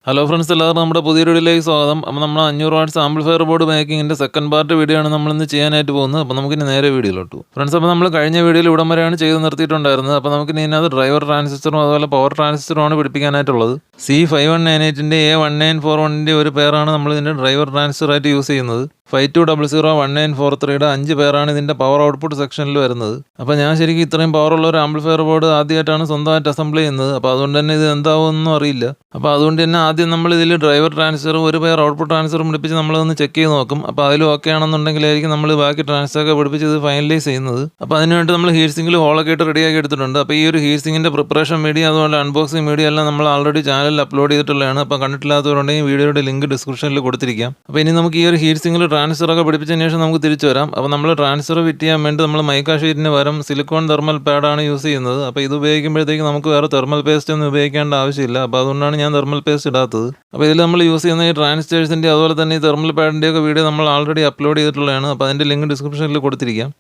Hello friends, എല്ലാവർക്കും നമ്മുടെ പുതിയൊരു വീഡിയോയിലേക്ക് സ്വാഗതം. അപ്പോൾ നമ്മൾ 500 വാട്ട്സ് ആംപ്ലിഫയർ ബോർഡ് മേക്കിങ്ങിൻ്റെ സെക്കൻഡ് പാർട്ട് വീഡിയോ ആണ് നമ്മളിന്ന് ചെയ്യാനായിട്ട് പോകുന്നത്. അപ്പോൾ നമുക്കിനി നേരെ വീഡിയോയിലോട്ട് പോകും. ഫ്രണ്ട്സ്, അപ്പോൾ നമ്മൾ കഴിഞ്ഞ വീഡിയോയിൽ ഇവിടം വരെയാണ് ചെയ്ത് നിർത്തിയിട്ടുണ്ടായിരുന്നത്. അപ്പോൾ നമുക്കിനി ഇതിനകത്ത് ഡ്രൈവർ ട്രാൻസിസ്റ്ററും അതുപോലെ പവർ ട്രാൻസിസ്റ്ററുമാണ് പിടിപ്പിക്കാനായിട്ടുള്ളത്. C5198ൻ്റെ A1941ൻ്റെ ഒരു പെയറാണ് നമ്മൾ ഇതിൻ്റെ ഡ്രൈവർ ട്രാൻസിസ്റ്ററായിട്ട് യൂസ് ചെയ്യുന്നത്. 52001943യുടെ 5 പേരാണ് ഇതിൻ്റെ പവർ ഔട്ട്പുട്ട് സെക്ഷനിൽ വരുന്നത്. അപ്പോൾ ഞാൻ ശരിക്കും ഇത്രയും പവറുള്ള ഒരു ആംപ്ലിഫയർ ബോർഡ് ആദ്യമായിട്ടാണ് സ്വന്തമായിട്ട് അസംബിൾ ചെയ്യുന്നത്. അപ്പോൾ അതുകൊണ്ട് തന്നെ ഇത് എന്താവുമെന്നൊന്നും അറിയില്ല. അപ്പോൾ അതുകൊണ്ട് തന്നെ ആദ്യം നമ്മൾ ഇതിൽ ഡ്രൈവർ ട്രാൻസിസ്റ്ററും ഒരു പെയർ ഔട്ട്പുട്ട് ട്രാൻസിസ്റ്ററും പിടിപ്പിച്ച് നമ്മളതൊന്ന് ചെക്ക് ചെയ്ത് നോക്കും. അപ്പോൾ അതിൽ ഓക്കെ ആണെന്നുണ്ടെങ്കിലായിരിക്കും നമ്മൾ ബാക്കി ട്രാൻസിസ്റ്ററൊക്കെ പിടിപ്പിച്ച് ഇത് ഫൈനലൈസ് ചെയ്യുന്നത്. അപ്പോൾ അതിനുവേണ്ടി നമ്മൾ ഹീറ്റ് സിങ്കിൽ ഹോളൊക്കെ ഇട്ട് റെഡിയാക്കി എടുത്തിട്ടുണ്ട്. അപ്പോൾ ഈ ഒരു ഹീറ്റ് സിങ്ങിൻ്റെ പ്രിപ്പറേഷൻ വീഡിയോ അതുപോലെ അൺബോക്സിംഗ് വീഡിയോ എല്ലാം നമ്മൾ ആൾറെഡി ചാനലിൽ അപ്ലോഡ് ചെയ്തിട്ടുള്ളതാണ്. അപ്പോൾ കണ്ടിട്ടില്ലാത്തവരുണ്ടെങ്കിൽ വീഡിയോയുടെ ലിങ്ക് ഡിസ്ക്രിപ്ഷനിൽ കൊടുത്തിരിക്കാം. അപ്പോൾ ഇനി നമുക്ക് ഈ ഒരു ഹീറ്റ് സിങ്ങിൽ ട്രാൻസിസ്റ്ററൊക്കെ പിടിപ്പിച്ചതിന് ശേഷം നമുക്ക് തിരിച്ചു വരാം. അപ്പോൾ നമ്മൾ ട്രാൻസിസ്റ്റർ ഫിറ്റ് ചെയ്യാൻ വേണ്ടി നമ്മൾ മൈക്ക ഷീറ്റിന് പകരം സിലിക്കോൺ തെർമൽ പാഡാണ് യൂസ് ചെയ്യുന്നത്. അപ്പോൾ ഇത് ഉപയോഗിക്കുമ്പോഴത്തേക്ക് നമുക്ക് വേറെ തെർമൽ പേസ്റ്റ് ഒന്നും ഉപയോഗിക്കേണ്ട ആവശ്യമില്ല. അപ്പോൾ അതുകൊണ്ടാണ് ഞാൻ തെർമൽ പേസ്റ്റ് ഇടാത്തത്. അപ്പോൾ ഇതിൽ നമ്മൾ യൂസ് ചെയ്യുന്ന ഈ ട്രാൻസിസ്റ്റേഴ്സിൻ്റെ അതുപോലെ തന്നെ ഈ തെർമൽ പാഡിൻ്റെ ഒക്കെ വീഡിയോ നമ്മൾ ആൾറെഡി അപ്ലോഡ് ചെയ്തിട്ടുള്ളതാണ്. അപ്പോൾ അതിൻ്റെ ലിങ്ക് ഡിസ്ക്രിപ്ഷനിൽ കൊടുത്തിരിക്കാം.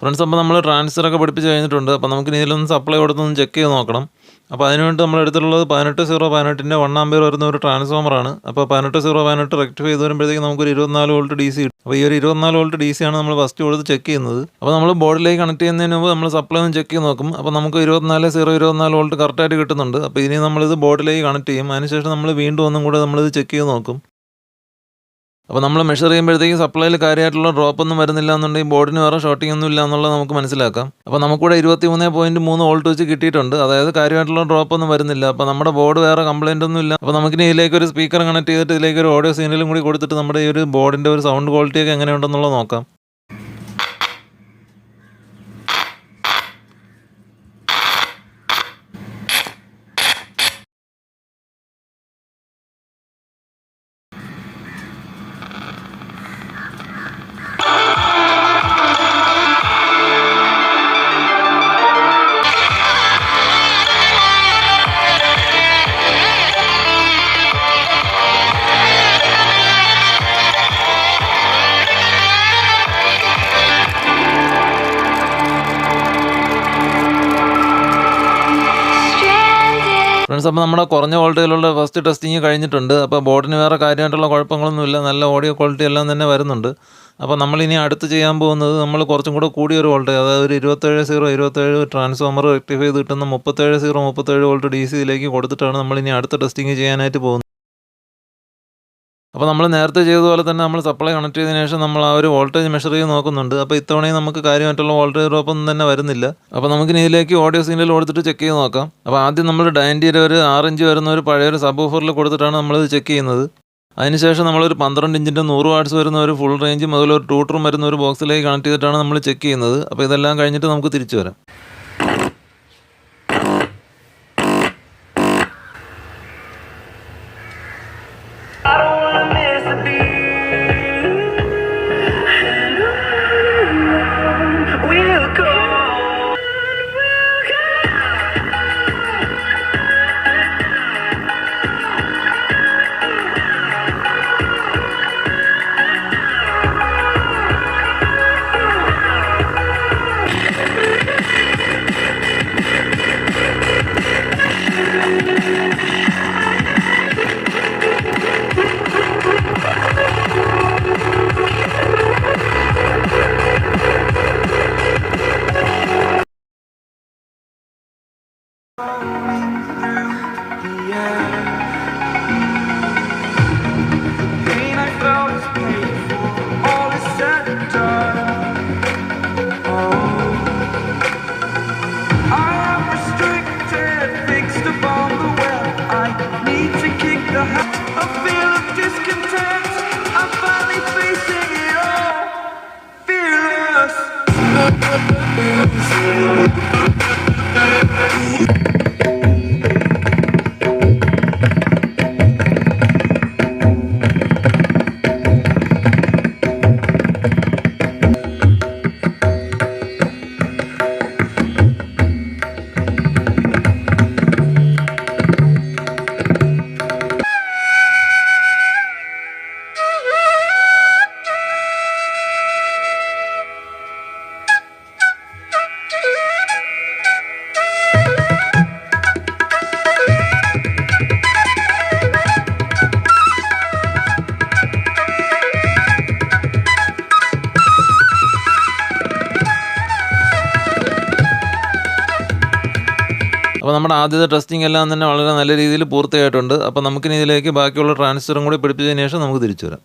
ഫ്രണ്ട്സ്, അപ്പോൾ നമ്മൾ ട്രാൻസിസ്റ്ററൊക്കെ പിടിപ്പിച്ച് കഴിഞ്ഞിട്ടുണ്ട്. അപ്പോൾ നമുക്ക് ഇതിലൊന്ന് സപ്ലൈ കൊടുത്തൊന്ന് ചെക്ക് ചെയ്ത് നോക്കണം. അപ്പോൾ അതിനുവേണ്ടി നമ്മൾ എടുത്തിട്ടുള്ളത് 18018ൻ്റെ 1 ആമ്പിയർ വരുന്ന ഒരു ട്രാൻസ്ഫോമറാണ്. അപ്പോൾ 18018 റെക്ടിഫൈ ചെയ്ത് വരുമ്പോഴത്തേക്ക് നമുക്കൊരു 24 വോൾട്ട് DC കിട്ടും. അപ്പോൾ ഈ ഒരു 24 വോൾട്ട് DC ആണ് നമ്മൾ ഫസ്റ്റ് കൊടുത്ത് ചെക്ക് ചെയ്യുന്നത്. അപ്പോൾ നമ്മൾ ബോർഡിലേക്ക് കണക്ട് ചെയ്യുന്നതിന് മുമ്പ് നമ്മൾ സപ്ലൈ ഒന്ന് ചെക്ക് ചെയ്ത് നോക്കും. അപ്പോൾ നമുക്ക് 24 വോൾട്ട് കറക്റ്റായിട്ട് കിട്ടുന്നുണ്ട്. അപ്പോൾ ഇനി നമ്മളിത് ബോർഡിലേക്ക് കണക്ട് ചെയ്യും. അതിനുശേഷം നമ്മൾ വീണ്ടും ഒന്നും കൂടെ നമ്മളിത് ചെക്ക് ചെയ്ത് നോക്കും. അപ്പോൾ നമ്മൾ മെഷർ ചെയ്യുമ്പോഴത്തേക്ക് സപ്ലൈയിൽ കാര്യമായിട്ടുള്ള ഡ്രോപ്പ് ഒന്നും വരുന്നില്ല എന്നുണ്ടെങ്കിൽ ബോർഡിന് വേറെ ഷോർട്ടിംഗ് ഒന്നും ഇല്ല എന്നുള്ളത് നമുക്ക് മനസ്സിലാക്കാം. അപ്പോൾ നമുക്കിവിടെ 23.3 വോൾട്ട് വെച്ച് കിട്ടിയിട്ടുണ്ട്. അതായത് കാര്യമായിട്ടുള്ള ഡ്രോപ്പ് ഒന്നും വരുന്നില്ല. അപ്പോൾ നമ്മുടെ ബോർഡ് വേറെ കംപ്ലൈൻ്റ് ഒന്നും ഇല്ല. അപ്പോൾ നമുക്കിനി ഇതിലേക്ക് ഒരു സ്പീക്കർ കണക്ട് ചെയ്തിട്ട് ഇതിലേക്ക് ഒരു ഓഡിയോ സിഗ്നലും കൂടി കൊടുത്തിട്ട് നമ്മുടെ ഈ ഒരു ബോർഡിൻ്റെ ഒരു സൗണ്ട് ക്വാളിറ്റിയൊക്കെ എങ്ങനെയുണ്ടെന്നുള്ളത് നോക്കാം. ഫ്രണ്ട്സ്, അപ്പോൾ നമ്മുടെ കുറഞ്ഞ വോൾട്ടേജിലുള്ള ഫസ്റ്റ് ടെസ്റ്റിങ് കഴിഞ്ഞിട്ടുണ്ട്. അപ്പോൾ ബോർഡിന് വേറെ കാര്യമായിട്ടുള്ള കുഴപ്പങ്ങളൊന്നുമില്ല, നല്ല ഓഡിയോ ക്വാളിറ്റി എല്ലാം തന്നെ വരുന്നുണ്ട്. അപ്പോൾ നമ്മളിനി അടുത്ത് ചെയ്യാൻ പോകുന്നത് നമ്മൾ കുറച്ചും കൂടെ കൂടിയൊരു വോൾട്ടേജ്, അതായത് ഒരു 27 ട്രാൻസ്ഫോമർ റെക്ടിഫൈ ചെയ്ത് കിട്ടുന്ന 37 വോൾട്ട് DC ഇതിലേക്ക് കൊടുത്തിട്ടാണ് നമ്മളിനി അടുത്ത ടെസ്റ്റിങ് ചെയ്യാനായിട്ട് പോകുന്നത്. അപ്പോൾ നമ്മൾ നേരത്തെ ചെയ്തതുപോലെ തന്നെ നമ്മൾ സപ്ലൈ കണക്ട് ചെയ്തതിനു ശേഷം നമ്മൾ ആ ഒരു വോൾട്ടേജ് മെഷർ ചെയ്ത് നോക്കുന്നുണ്ട്. അപ്പോൾ ഇത്തവണയും നമുക്ക് കാര്യമായിട്ടുള്ള വോൾട്ടേജ് ഡ്രോപ്പ് ഒന്നും തന്നെ വരുന്നില്ല. അപ്പോൾ നമുക്കിനി ഇതിലേക്ക് ഓഡിയോ സിഗ്നൽ കൊടുത്തിട്ട് ചെക്ക് ചെയ്ത് നോക്കാം. അപ്പോൾ ആദ്യം നമ്മൾ ഡയൻറ്റിയുടെ ഒരു 6 ഇഞ്ച് വരുന്ന ഒരു പഴയൊരു സബ് വൂഫറിൽ കൊടുത്തിട്ടാണ് നമ്മളിത് ചെക്ക് ചെയ്യുന്നത്. അതിനുശേഷം നമ്മളൊരു 12 ഇഞ്ചിൻ്റെ 100 വാട്ട്സ് വരുന്ന ഒരു ഫുൾ റേഞ്ചും അതുപോലെ ഒരു ട്യൂട്ടറും വരുന്ന ഒരു ബോക്സിലേക്ക് കണക്ട് ചെയ്തിട്ടാണ് നമ്മൾ ചെക്ക് ചെയ്യുന്നത്. അപ്പോൾ ഇതെല്ലാം കഴിഞ്ഞിട്ട് നമുക്ക് തിരിച്ചു വരാം. നമ്മുടെ ആദ്യത്തെ ടെസ്റ്റിംഗ് എല്ലാം തന്നെ വളരെ നല്ല രീതിയിൽ പൂർത്തിയായിട്ടുണ്ട്. അപ്പോൾ നമുക്കിനി ഇതിലേക്ക് ബാക്കിയുള്ള ട്രാൻസിസ്റ്ററും കൂടി പിടിപ്പിച്ചതിന് ശേഷം നമുക്ക് തിരിച്ചു വരാം.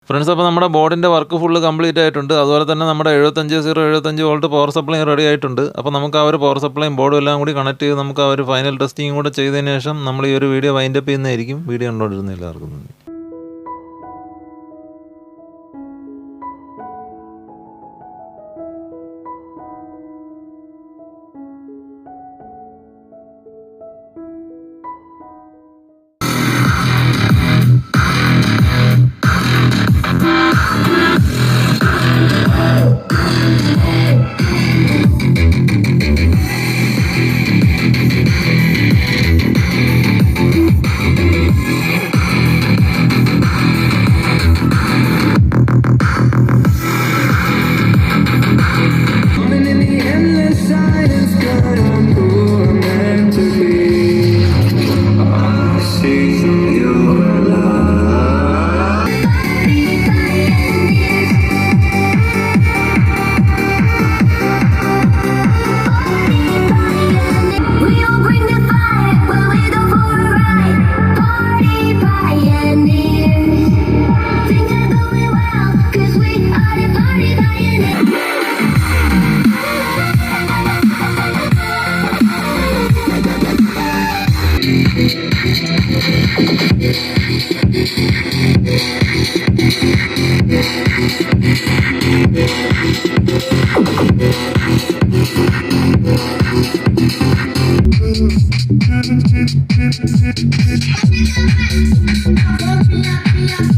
ഫ്രണ്ട്സ്, അപ്പോൾ നമ്മുടെ ബോർഡിൻ്റെ വർക്ക് ഫുള്ള് കംപ്ലീറ്റ് ആയിട്ടുണ്ട്. അതുപോലെ തന്നെ നമ്മുടെ 75 വോൾട്ട് പവർ സപ്ലൈ റെഡി ആയിട്ടുണ്ട്. അപ്പോൾ നമുക്ക് ആ ഒരു പവർ സപ്ലൈയും ബോർഡും എല്ലാം കൂടി കണക്ട് ചെയ്ത് നമുക്ക് ആ ഒരു ഫൈനൽ ടെസ്റ്റിംഗ് കൂടെ ചെയ്തതിന് ശേഷം നമ്മൾ ഈ ഒരു വീഡിയോ വൈൻഡപ്പ് ചെയ്യുന്നതായിരിക്കും. വീഡിയോ കണ്ടുകൊണ്ടിരുന്ന എല്ലാവർക്കും നന്ദി. Yeah.